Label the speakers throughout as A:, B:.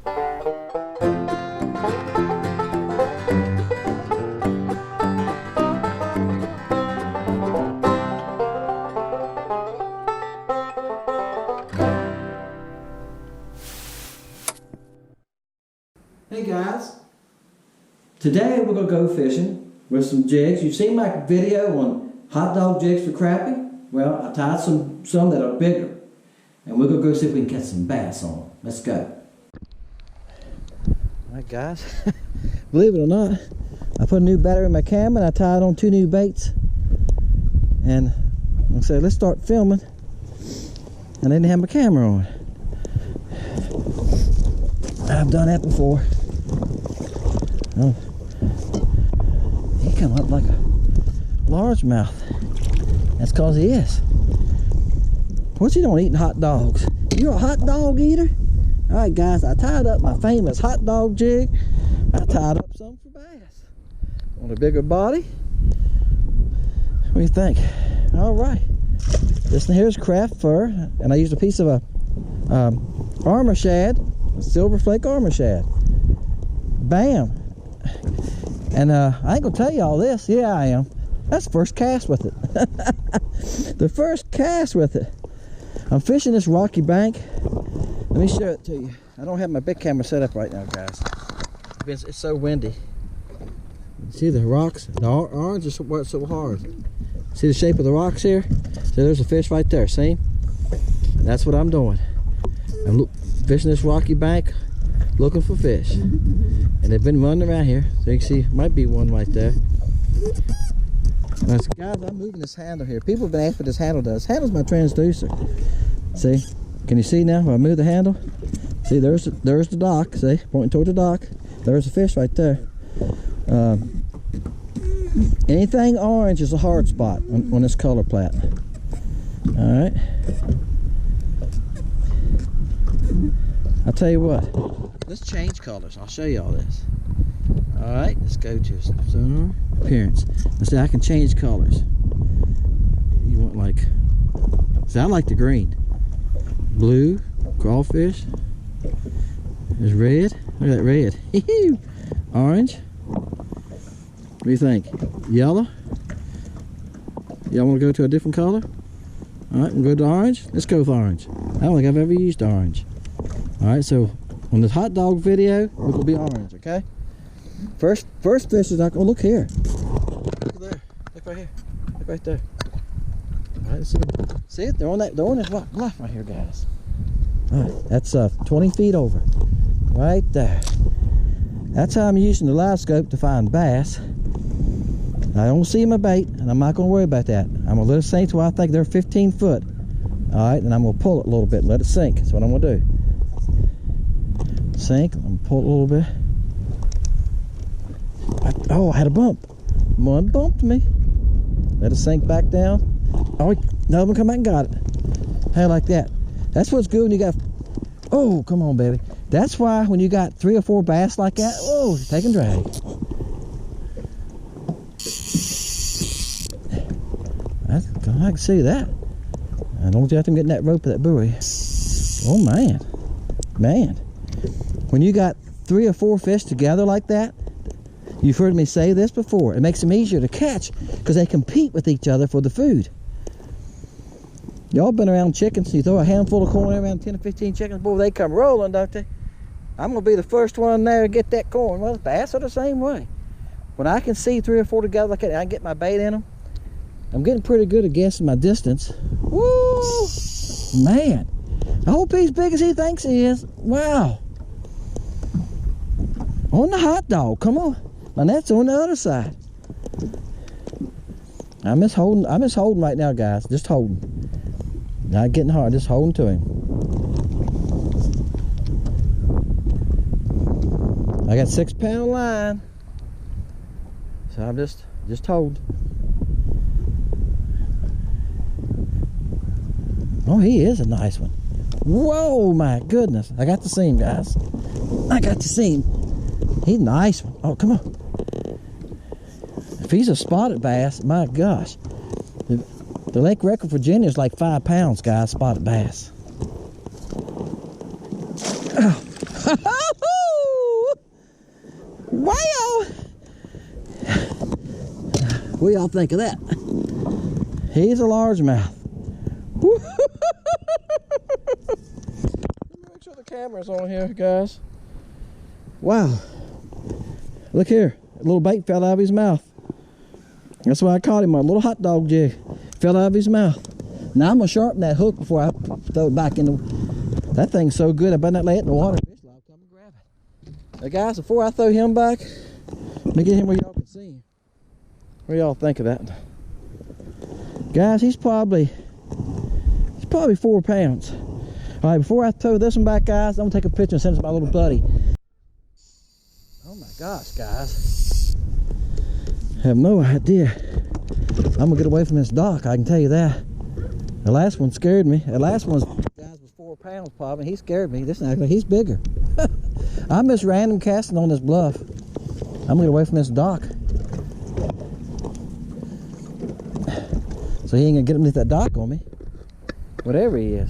A: Hey guys, today we're going to go fishing with some jigs. You've seen my video on hot dog jigs for crappie. Well, I tied some that are bigger, and we're going to go see if we can catch some bass on them. Let's go. Alright guys, believe it or not, I put a new battery in my camera and I tied on 2 new baits. And I said, let's start filming. And I didn't have my camera on. I've done that before. Oh, he come up like a largemouth. That's cause he is. What you doing eating hot dogs? You're a hot dog eater? Alright guys, I tied up my famous hot dog jig. I tied up some for bass. On a bigger body. What do you think? Alright. This here's craft fur, and I used a piece of a armor shad, a silver flake armor shad. Bam! And I ain't gonna tell you all this. Yeah, I am. That's the first cast with it. The first cast with it. I'm fishing this rocky bank. Let me show it to you. I don't have my big camera set up right now, guys. It's so windy. See the rocks? The orange is worked so hard. See the shape of the rocks here? So there's a fish right there. See? That's what I'm doing. I'm fishing this rocky bank, looking for fish. And they've been running around here. So you can see, might be one right there. Now, guys, I'm moving this handle here. People have been asking what this handle does. Handle's my transducer. See? Can you see now when I move the handle? See, there's the dock. See? Pointing toward the dock. There's a fish right there. Anything orange is a hard spot on this color plat. Alright. I'll tell you what. Let's change colors. I'll show you all this. Alright, let's go to sonar appearance. Let's see, I can change colors. You want like, see, I like the green. Blue, crawfish. There's red. Look at that red. Orange. What do you think? Yellow? Y'all want to go to a different color? Alright, we'll go to orange. Let's go with orange. I don't think I've ever used orange. Alright, so on this hot dog video, it will be orange, okay? First fish is not gonna look here. Look there. Look right here. Look right there. Alright, see it? They're on this bluff right here, guys. Alright, that's 20 feet over. Right there. That's how I'm using the LiveScope to find bass. I don't see my bait, and I'm not gonna worry about that. I'm gonna let it sink to where I think they're 15 foot. Alright, and I'm gonna pull it a little bit and let it sink. That's what I'm gonna do. Sink, I'm gonna pull it a little bit. Oh, I had a bump. One bumped me. Let it sink back down. Oh, another one come back and got it. How like that? That's what's good when you got, oh, come on, baby. That's why when you got 3 or 4 bass like that, oh, take and drag. I can see that. I don't have to get in that rope of that buoy. Oh, man. Man. When you got 3 or 4 fish together like that, you've heard me say this before, it makes them easier to catch because they compete with each other for the food. Y'all been around chickens, you throw a handful of corn around 10 or 15 chickens, boy, they come rolling, don't they? I'm going to be the first one there to get that corn. Well, bass are the same way. When I can see 3 or 4 together like that, I get my bait in them. I'm getting pretty good at guessing my distance. Woo! Man, I hope he's big as he thinks he is. Wow. On the hot dog, come on. My net's on the other side. I'm just holding right now, guys. Just holding. Not getting hard, just holding to him. I got 6-pound line. So I'm just holding. Oh, he is a nice one. Whoa, my goodness. I got to see him, guys. I got to see him. He's a nice one. Oh, come on. If he's a spotted bass, my gosh. The lake record for Virginia is like 5 pounds, guys, spotted bass. Oh. What do y'all think of that? He's a largemouth. Make sure the camera's on here, guys. Wow. Look here. A little bait fell out of his mouth. That's why I caught him. A little hot dog jig fell out of his mouth. Now I'm going to sharpen that hook before I throw it back in the... That thing's so good, I better not lay it in the water. Fish will come and grab it. Now guys, before I throw him back, let me get him where y'all can see him. What do y'all think of that? Guys, he's probably 4 pounds. All right, before I throw this one back, guys, I'm gonna take a picture and send it to my little buddy. Oh my gosh, guys. I have no idea. I'm gonna get away from this dock, I can tell you that. The last one scared me. The last one, guys, was 4 pounds probably. He scared me. This actually, he's bigger. I'm just random casting on this bluff. I'm gonna get away from this dock. So he ain't gonna get underneath that dock on me. Whatever he is.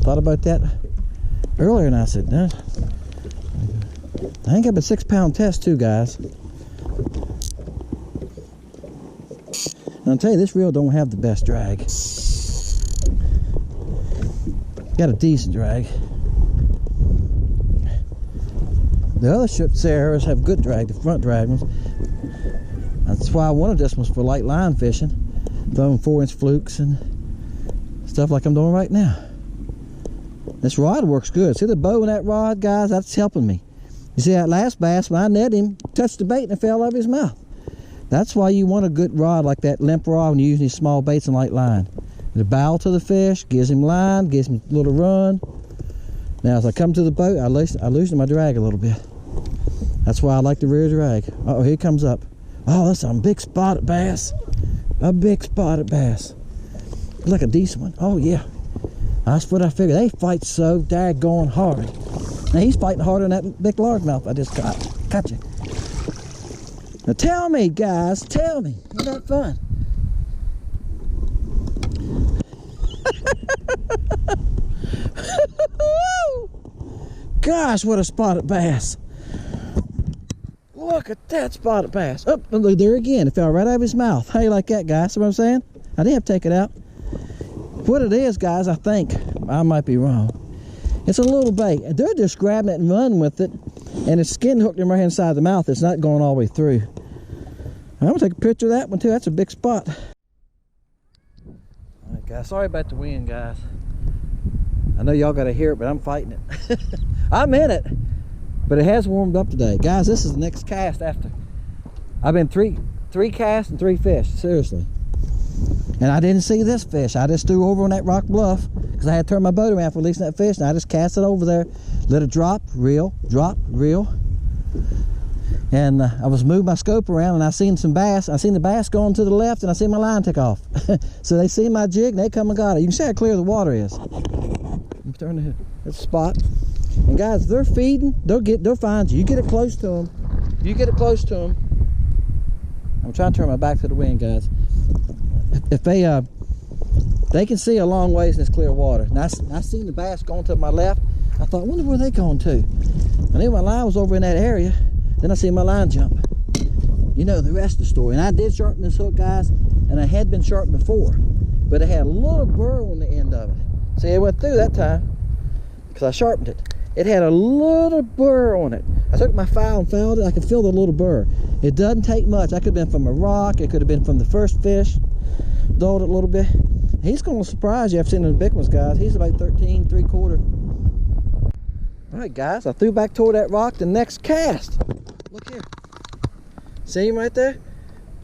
A: Thought about that earlier and I said, no. I think I got a 6 pound test too, guys. And I'll tell you, this reel don't have the best drag. Got a decent drag. The other Saharas have good drag, the front drag ones. That's why I wanted this one for light line fishing. Throwing 4-inch flukes and stuff like I'm doing right now. This rod works good. See the bow in that rod, guys? That's helping me. You see that last bass, when I net him, touched the bait and it fell out of his mouth. That's why you want a good rod like that limp rod when you're using these small baits and light line. The bow to the fish, gives him line, gives him a little run. Now as I come to the boat, I loosen my drag a little bit. That's why I like the rear drag. Uh-oh, here he comes up. Oh, that's a big spotted bass. A big spotted bass. Like a decent one. Oh yeah. That's what I figured. They fight so daggone hard. Now he's fighting harder than that big largemouth I just caught. Gotcha. Now tell me, guys, tell me. Isn't that fun? Gosh, what a spotted bass. Look at that spotted bass. Oh, look there again. It fell right out of his mouth. How you like that, guys? See what I'm saying? I didn't have to take it out. What it is, guys, I think, I might be wrong. It's a little bait. They're just grabbing it and running with it, and it's skin hooked them right inside the mouth. It's not going all the way through. I'm gonna take a picture of that one too. That's a big spot. All right, guys. Sorry about the wind, guys. I know y'all gotta hear it, but I'm fighting it. I'm in it, but it has warmed up today, guys. This is the next cast after. I've been three casts and 3 fish, seriously. And I didn't see this fish. I just threw over on that rock bluff because I had to turn my boat around for releasing that fish, and I just cast it over there, let it drop, reel, and I was moving my scope around, and I seen some bass. I seen the bass going to the left, and I seen my line take off. So they see my jig, and they come and got it. You can see how clear the water is. I'm turning the spot, and guys, they're feeding. They'll find you. You get it close to them. You get it close to them. I'm trying to turn my back to the wind, guys. If they can see a long ways in this clear water. And I seen the bass going to my left. I thought, I wonder where they going to. I knew my line was over in that area. Then I see my line jump. You know the rest of the story. And I did sharpen this hook, guys, and I had been sharpened before, but it had a little burr on the end of it. See, it went through that time because I sharpened it. It had a little burr on it. I took my file and fouled it. I could feel the little burr. It doesn't take much. I could have been from a rock. It could have been from the first fish. Dulled it a little bit. He's going to surprise you. I've seen the big ones, guys. He's about 13 3/4. All right, guys. I threw back toward that rock. The next cast. Look here. See him right there?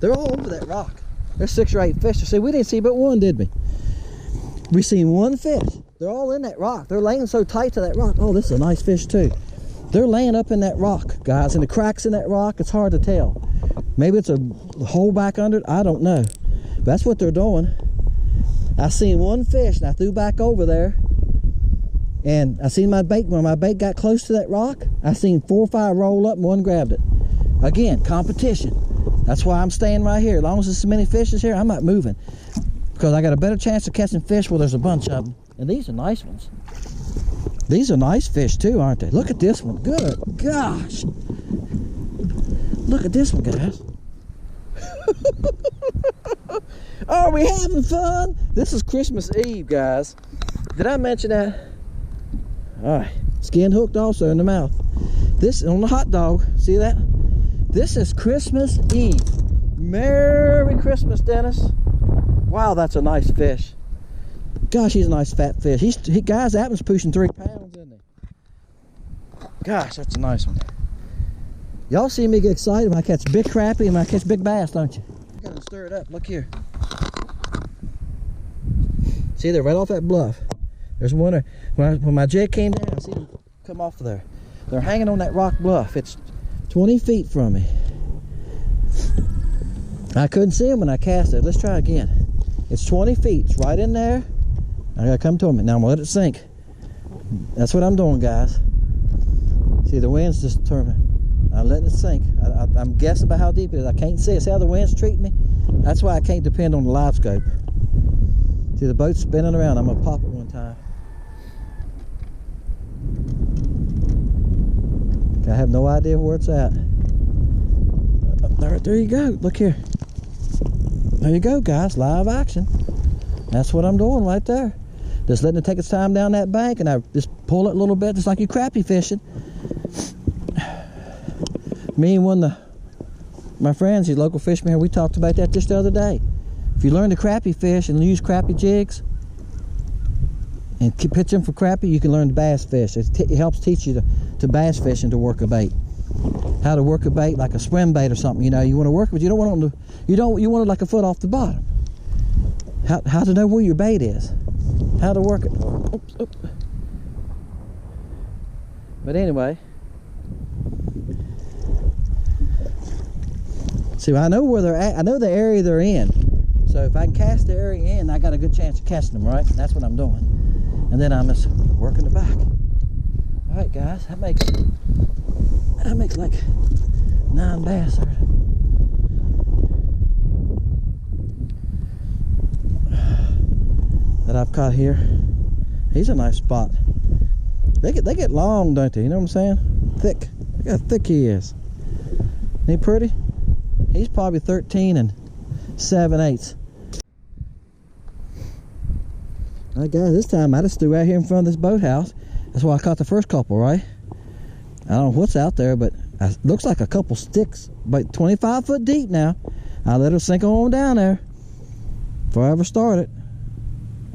A: They're all over that rock. There's 6 or 8 fish. See, we didn't see but one, did we? We seen one fish. They're all in that rock. They're laying so tight to that rock. Oh, this is a nice fish too. They're laying up in that rock, guys. And the cracks in that rock, it's hard to tell. Maybe it's a hole back under it. I don't know. But that's what they're doing. I seen one fish and I threw back over there. And I seen my bait. When my bait got close to that rock, I seen 4 or 5 roll up and one grabbed it. Again, competition. That's why I'm staying right here. As long as there's so many fishes here, I'm not moving. Because I got a better chance of catching fish where there's a bunch of them. And these are nice ones. These are nice fish too, aren't they? Look at this one. Good gosh. Look at this one, guys. Are we having fun? This is Christmas Eve, guys. Did I mention that? All right, skin hooked also in the mouth. This on the hot dog. See that? This is Christmas Eve. Merry Christmas, Dennis. Wow, that's a nice fish. Gosh, he's a nice fat fish. Guys, that one's pushing 3 pounds, isn't he? Gosh, that's a nice one. Y'all see me get excited when I catch big crappie and when I catch big bass, don't you? I gotta stir it up. Look here. See, they're right off that bluff. There's one. When my jig came down, I see them come off of there. They're hanging on that rock bluff. It's 20 feet from me. I couldn't see them when I cast it. Let's try again. It's 20 feet. It's right in there. I gotta come to them. Now I'm gonna let it sink. That's what I'm doing, guys. See, the wind's just turning. I'm letting it sink. I'm guessing about how deep it is. I can't see it. See how the wind's treating me? That's why I can't depend on the LiveScope. See, the boat's spinning around. I'm gonna pop it one time. I have no idea where it's at. There you go. Look here. There you go, guys. Live action. That's what I'm doing right there. Just letting it take its time down that bank, and I just pull it a little bit, just like you crappie fishing. Me and one of my friends, these local fishermen here, we talked about that just the other day. If you learn to crappie fish and use crappie jigs and pitch them for crappie, you can learn to bass fish. It helps teach you to bass fish and to work a bait. How to work a bait like a swim bait or something. You know, you want to work with. You don't want them to. You want it like a foot off the bottom. How to know where your bait is. How to work it. Oops, oops. But anyway. See, I know where they're at. I know the area they're in. So if I can cast the area in, I got a good chance of catching them, right? And that's what I'm doing. And then I'm just working the back. All right, guys, that makes like 9 bass there. That I've caught here. He's a nice spot. They get long, don't they? You know what I'm saying? Thick. Look how thick he is. Ain't he pretty? He's probably 13 7/8. All right, guys, this time I just threw out here in front of this boathouse. That's why I caught the first couple, right? I don't know what's out there, but it looks like a couple sticks, about 25 foot deep now. I let her sink on down there before I ever started.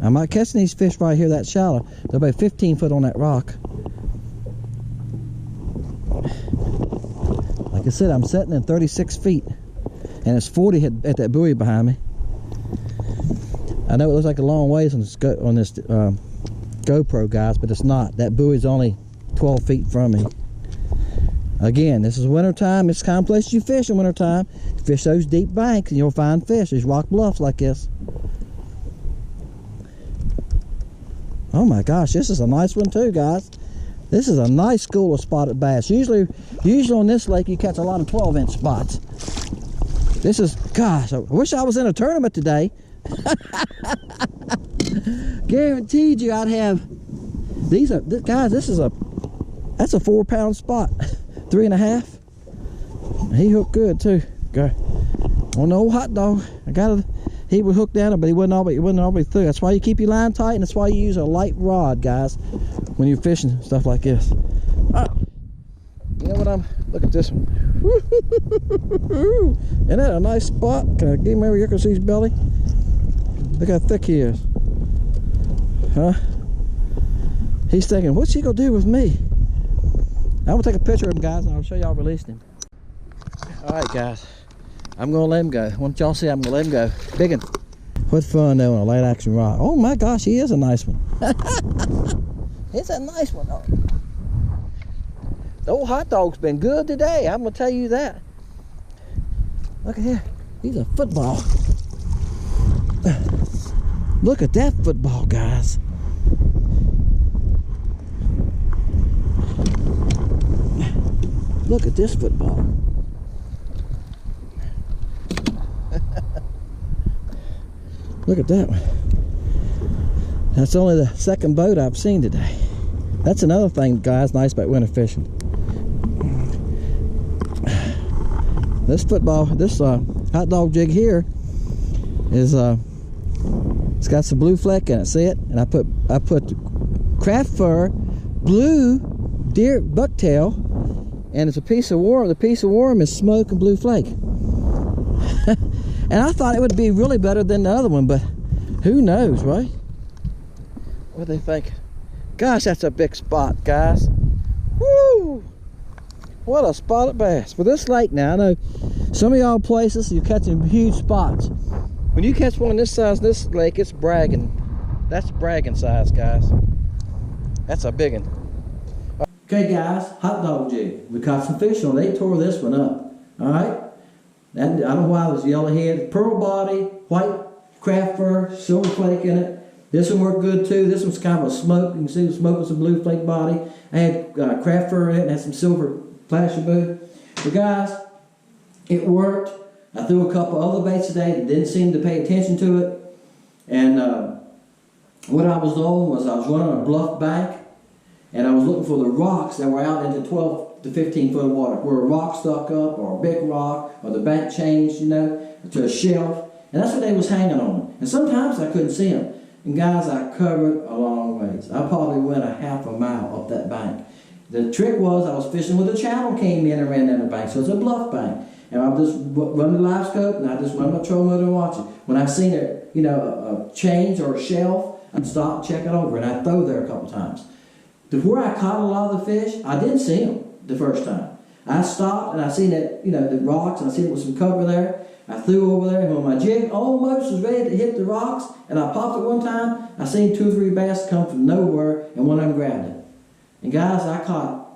A: I'm not catching these fish right here that shallow. They're about 15 foot on that rock. Like I said, I'm sitting in 36 feet, and it's 40 at that buoy behind me. I know it looks like a long ways on this GoPro, guys, but it's not. That buoy's only 12 feet from me. Again, this is winter time. It's the kind of place you fish in winter time. You fish those deep banks and you'll find fish. These rock bluffs like this. Oh my gosh, this is a nice one too, guys. This is a nice school of spotted bass. Usually on this lake you catch a lot of 12-inch spots. This is, gosh, I wish I was in a tournament today. Guaranteed you I'd have these. Guys, that's a 4-pound spot. 3.5. He hooked good too. Okay. On the old hot dog, he was hooked down, but he wasn't all the way through. That's why you keep your line tight, and that's why you use a light rod, guys, when you're fishing stuff like this. Oh, you know what look at this one. Isn't that a nice spot? Can I get him over here? Can I see his belly? Look how thick he is. Huh? He's thinking, what's he gonna do with me? I'm gonna take a picture of him, guys, and I'll show y'all released him. All right, guys, I'm gonna let him go. Once y'all see, I'm gonna let him go. Big one. What fun though on a light action rod. Oh my gosh, he is a nice one. It's a nice one though. The old hot dog's been good today. I'm gonna tell you that. Look at here. He's a football. Look at that football, guys. Look at this football. Look at that one. That's only the second boat I've seen today. That's another thing, guys, nice about winter fishing. This football, this Hotdog jig here is it's got some blue fleck in it. See it? And I put craft fur blue deer bucktail, and it's a piece of worm. The piece of worm is smoke and blue flake. And I thought it would be really better than the other one, but who knows, right? What do they think? Gosh, that's a big spot, guys. Woo! What a spotted bass. For this lake now, I know some of y'all places you're catching huge spots. When you catch one this size, this lake, it's bragging. That's bragging size, guys. That's a big one. Okay, guys, Hotdog jig. We caught some fish on. They tore this one up. All right. And I don't know why it was yellow head, pearl body, white craft fur, silver flake in it. This one worked good too. This one's kind of a smoke. You can see the smoke with some blue flake body. I had craft fur in it and had some silver flashy blue. But guys, it worked. I threw a couple other baits today that didn't seem to pay attention to it. And what I was doing was I was running a bluff bank, and I was looking for the rocks that were out into 12 to 15 foot of water, where a rock stuck up, or a big rock, or the bank changed, you know, to a shelf. And that's what they was hanging on. And sometimes I couldn't see them. And guys, I covered a long ways. I probably went a half a mile up that bank. The trick was I was fishing with a channel came in and ran down the bank, so it's a bluff bank. And I would just run the LiveScope, and I just run my trolling motor and watch it. When I seen it, you know, a change or a shelf, I'd stop and check it over, and I'd throw there a couple times. Where I caught a lot of the fish, I didn't see them the first time. I stopped and I seen that, you know, the rocks, and I seen it with some cover there. I threw over there, and when my jig almost was ready to hit the rocks, and I popped it one time, I seen 2 or 3 bass come from nowhere, and one of them grabbed it. And guys, I caught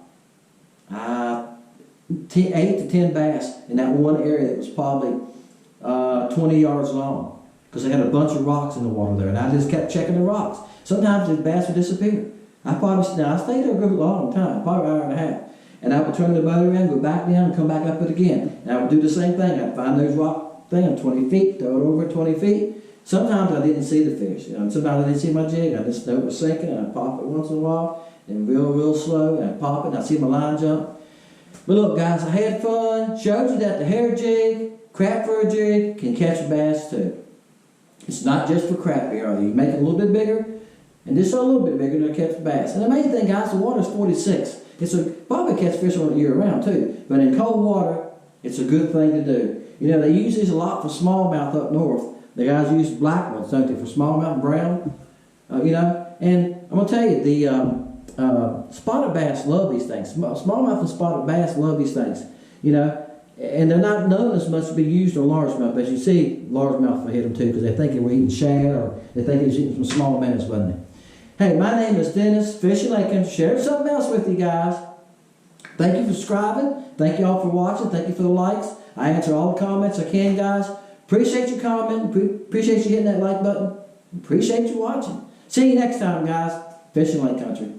A: 8 to 10 bass in that one area that was probably 20 yards long, because they had a bunch of rocks in the water there, and I just kept checking the rocks. Sometimes the bass would disappear. I stayed there a good long time, probably an hour and a half. And I would turn the boat around, go back down, and come back up it again. And I would do the same thing. I'd find those rock things 20 feet, throw it over 20 feet. Sometimes I didn't see the fish. You know, sometimes I didn't see my jig. I just know it was sinking, and I'd pop it once in a while, and real slow, and I'd pop it, and I'd see my line jump. But look, guys, I had fun. Showed you that the hair jig, craft fur jig, can catch a bass too. It's not just for crappie, are they? You make it a little bit bigger, and just a little bit bigger to catch bass. And the main thing, guys, the water's 46. It's probably catch fish on it year round too. But in cold water, it's a good thing to do. You know, they use these a lot for smallmouth up north. The guys use black ones, don't they, for smallmouth and brown? You know, and I'm gonna tell you, the spotted bass love these things. Smallmouth and spotted bass love these things. You know, and they're not known as much to be used on largemouth, but you see largemouth will hit them too, because they think they were eating shad, or they think they was eating some small minnows, wasn't they? Hey, my name is Dennis, Fishing Lincoln. Share something else with you guys. Thank you for subscribing. Thank you all for watching. Thank you for the likes. I answer all the comments I can, guys. Appreciate you commenting. Appreciate you hitting that like button. Appreciate you watching. See you next time, guys. Fishing Lake Country.